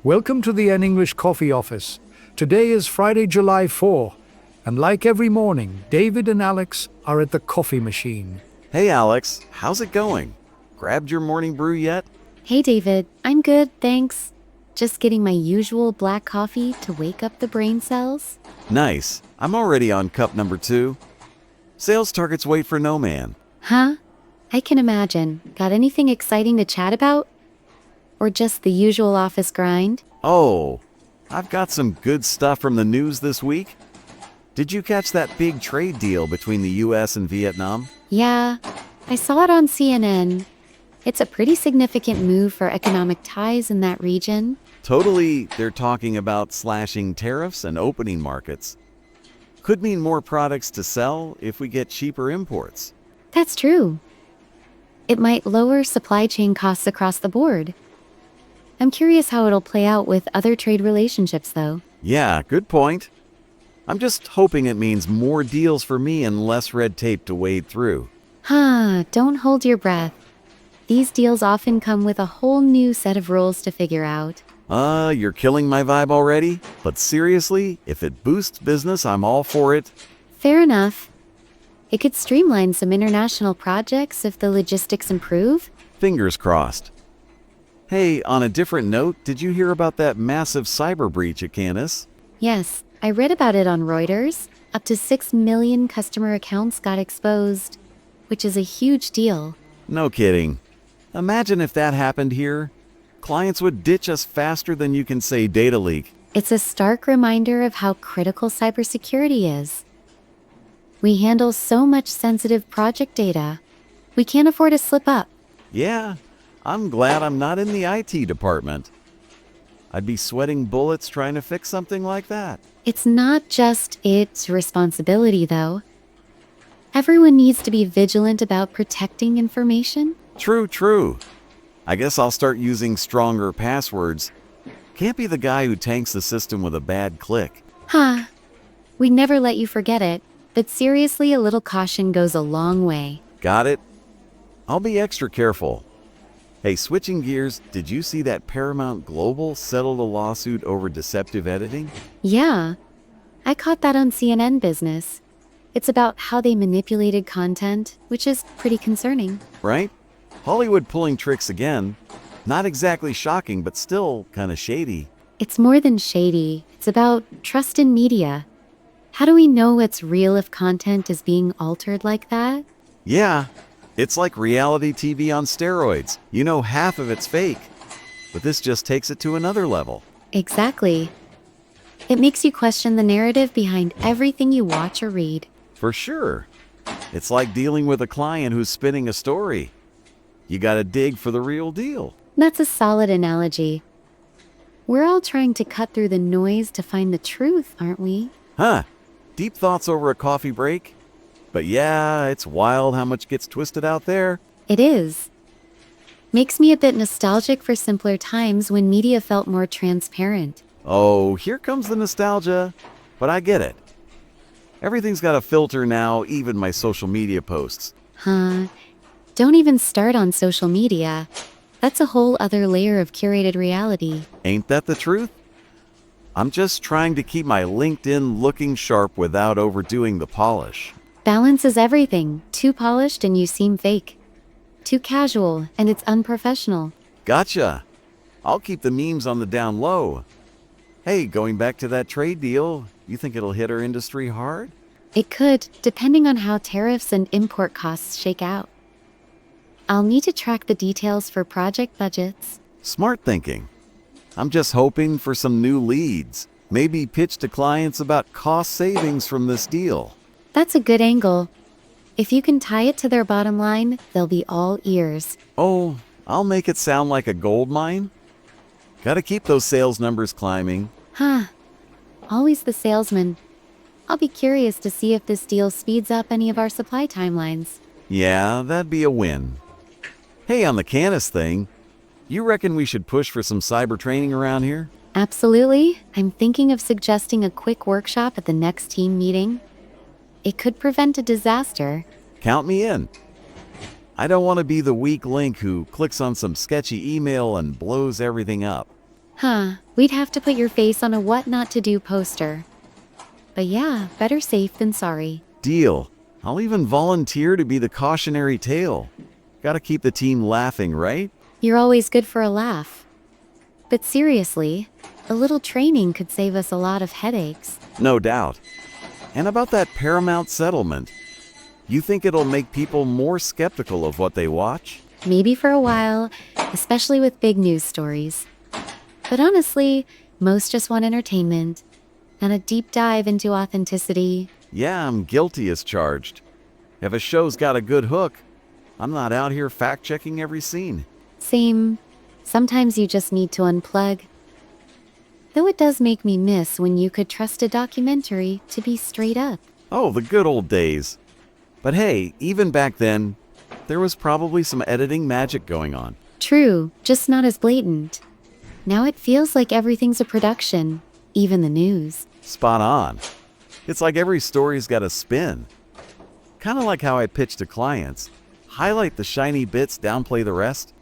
Welcome to the N English Coffee Office. Today is Friday, July 4, and like every morning, David and Alex are at the coffee machine. Hey Alex, how's it going? Grabbed your morning brew yet? Hey David, I'm good, thanks. Just getting my usual black coffee to wake up the brain cells. Nice. I'm already on cup number 2. Sales targets wait for no man. Huh? I can imagine. Got anything exciting to chat about? Or just the usual office grind? Oh, I've got some good stuff from the news this week. Did you catch that big trade deal between the US and Vietnam? Yeah, I saw it on CNN. It's a pretty significant move for economic ties in that region. Totally, they're talking about slashing tariffs and opening markets. Could mean more products to sell if we get cheaper imports. That's true. It might lower supply chain costs across the board. I'm curious how it'll play out with other trade relationships, though. Yeah, good point. I'm just hoping it means more deals for me and less red tape to wade through. Don't hold your breath. These deals often come with a whole new set of rules to figure out. You're killing my vibe already? But seriously, if it boosts business, I'm all for it. Fair enough. It could streamline some international projects if the logistics improve. Fingers crossed. Hey, on a different note, did you hear about that massive cyber breach at Canis? Yes, I read about it on Reuters. Up to 6 million customer accounts got exposed, which is a huge deal. No kidding. Imagine if that happened here. Clients would ditch us faster than you can say data leak. It's a stark reminder of how critical cybersecurity is. We handle so much sensitive project data. We can't afford to slip up. Yeah, I'm glad I'm not in the IT department. I'd be sweating bullets trying to fix something like that. It's not just its responsibility, though. Everyone needs to be vigilant about protecting information. True. I guess I'll start using stronger passwords. Can't be the guy who tanks the system with a bad click. We'd never let you forget it, but seriously, a little caution goes a long way. Got it? I'll be extra careful. Hey, switching gears, did you see that Paramount Global settled a lawsuit over deceptive editing? Yeah, I caught that on CNN Business. It's about how they manipulated content, which is pretty concerning. Right? Hollywood pulling tricks again. Not exactly shocking, but still kind of shady. It's more than shady. It's about trust in media. How do we know what's real if content is being altered like that? Yeah, it's like reality TV on steroids. You know half of it's fake, but this just takes it to another level. Exactly. It makes you question the narrative behind everything you watch or read. For sure. It's like dealing with a client who's spinning a story. You gotta dig for the real deal. That's a solid analogy. We're all trying to cut through the noise to find the truth, aren't we? Deep thoughts over a coffee break? But yeah, it's wild how much gets twisted out there. It is. Makes me a bit nostalgic for simpler times when media felt more transparent. Oh, here comes the nostalgia. But I get it. Everything's got a filter now, even my social media posts. Don't even start on social media. That's a whole other layer of curated reality. Ain't that the truth? I'm just trying to keep my LinkedIn looking sharp without overdoing the polish. Balance is everything. Too polished and you seem fake. Too casual and it's unprofessional. Gotcha. I'll keep the memes on the down low. Hey, going back to that trade deal, you think it'll hit our industry hard? It could, depending on how tariffs and import costs shake out. I'll need to track the details for project budgets. Smart thinking. I'm just hoping for some new leads. Maybe pitch to clients about cost savings from this deal. That's a good angle. If you can tie it to their bottom line, they'll be all ears. Oh, I'll make it sound like a gold mine. Gotta keep those sales numbers climbing. Always the salesman. I'll be curious to see if this deal speeds up any of our supply timelines. Yeah, that'd be a win. Hey, on the Canis thing, you reckon we should push for some cyber training around here? Absolutely. I'm thinking of suggesting a quick workshop at the next team meeting. It could prevent a disaster. Count me in. I don't want to be the weak link who clicks on some sketchy email and blows everything up. We'd have to put your face on a what not to do poster. But yeah, better safe than sorry. Deal. I'll even volunteer to be the cautionary tale. Gotta keep the team laughing, right? You're always good for a laugh. But seriously, a little training could save us a lot of headaches. No doubt. And about that Paramount settlement, you think it'll make people more skeptical of what they watch? Maybe for a while, especially with big news stories. But honestly, most just want entertainment and a deep dive into authenticity. Yeah, I'm guilty as charged. If a show's got a good hook, I'm not out here fact-checking every scene. Same. Sometimes you just need to unplug. Though it does make me miss when you could trust a documentary to be straight up. Oh, the good old days. But hey, even back then, there was probably some editing magic going on. True, just not as blatant. Now it feels like everything's a production, even the news. Spot on. It's like every story's got a spin. Kind of like how I pitch to clients. Highlight the shiny bits, downplay the rest.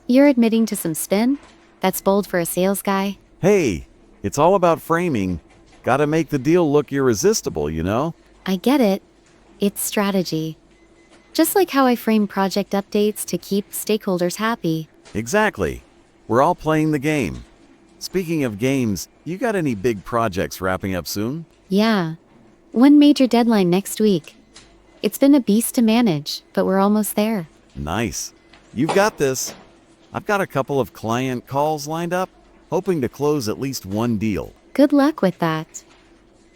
You're admitting to some spin? That's bold for a sales guy. Hey, it's all about framing. Gotta make the deal look irresistible, you know? I get it. It's strategy. Just like how I frame project updates to keep stakeholders happy. Exactly. We're all playing the game. Speaking of games, you got any big projects wrapping up soon? Yeah. One major deadline next week. It's been a beast to manage, but we're almost there. Nice. You've got this. I've got a couple of client calls lined up, hoping to close at least one deal. Good luck with that.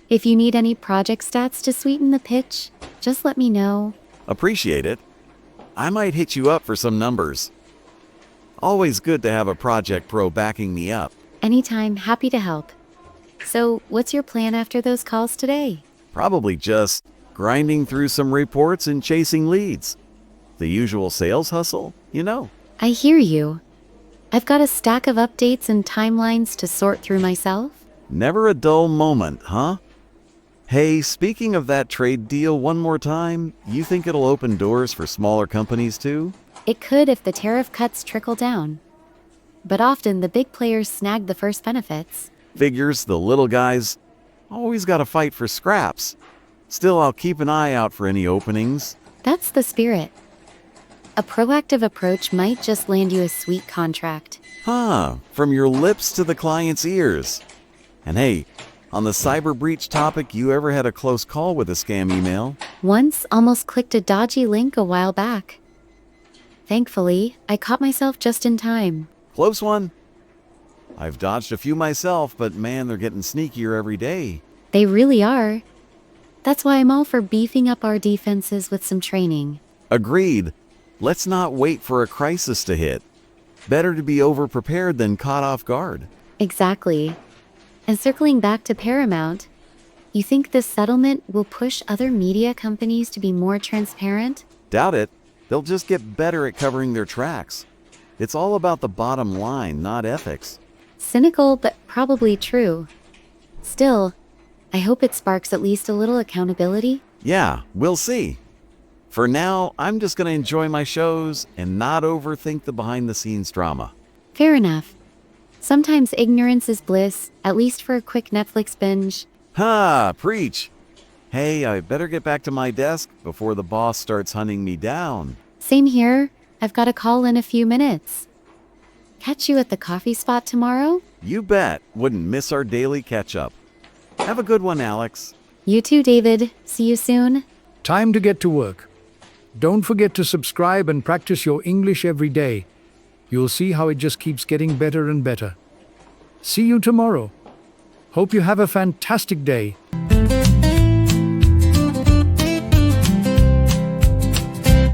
If you need any project stats to sweeten the pitch, just let me know. Appreciate it. I might hit you up for some numbers. Always good to have a project pro backing me up. Anytime, happy to help. So, what's your plan after those calls today? Probably just grinding through some reports and chasing leads. The usual sales hustle, you know. I hear you. I've got a stack of updates and timelines to sort through myself. Never a dull moment, huh? Hey, speaking of that trade deal one more time, you think it'll open doors for smaller companies too? It could if the tariff cuts trickle down. But often the big players snag the first benefits. Figures the little guys always gotta fight for scraps. Still, I'll keep an eye out for any openings. That's the spirit. A proactive approach might just land you a sweet contract. From your lips to the client's ears. And hey, on the cyber breach topic, you ever had a close call with a scam email? Once almost clicked a dodgy link a while back. Thankfully, I caught myself just in time. Close one. I've dodged a few myself, but man, they're getting sneakier every day. They really are. That's why I'm all for beefing up our defenses with some training. Agreed. Let's not wait for a crisis to hit. Better to be over-prepared than caught off guard. Exactly. And circling back to Paramount, you think this settlement will push other media companies to be more transparent? Doubt it. They'll just get better at covering their tracks. It's all about the bottom line, not ethics. Cynical, but probably true. Still, I hope it sparks at least a little accountability. Yeah, we'll see. For now, I'm just going to enjoy my shows and not overthink the behind-the-scenes drama. Fair enough. Sometimes ignorance is bliss, at least for a quick Netflix binge. Preach. Hey, I better get back to my desk before the boss starts hunting me down. Same here. I've got a call in a few minutes. Catch you at the coffee spot tomorrow? You bet. Wouldn't miss our daily catch-up. Have a good one, Alex. You too, David. See you soon. Time to get to work. Don't forget to subscribe and practice your English every day. You'll see how it just keeps getting better and better. See you tomorrow. Hope you have a fantastic day.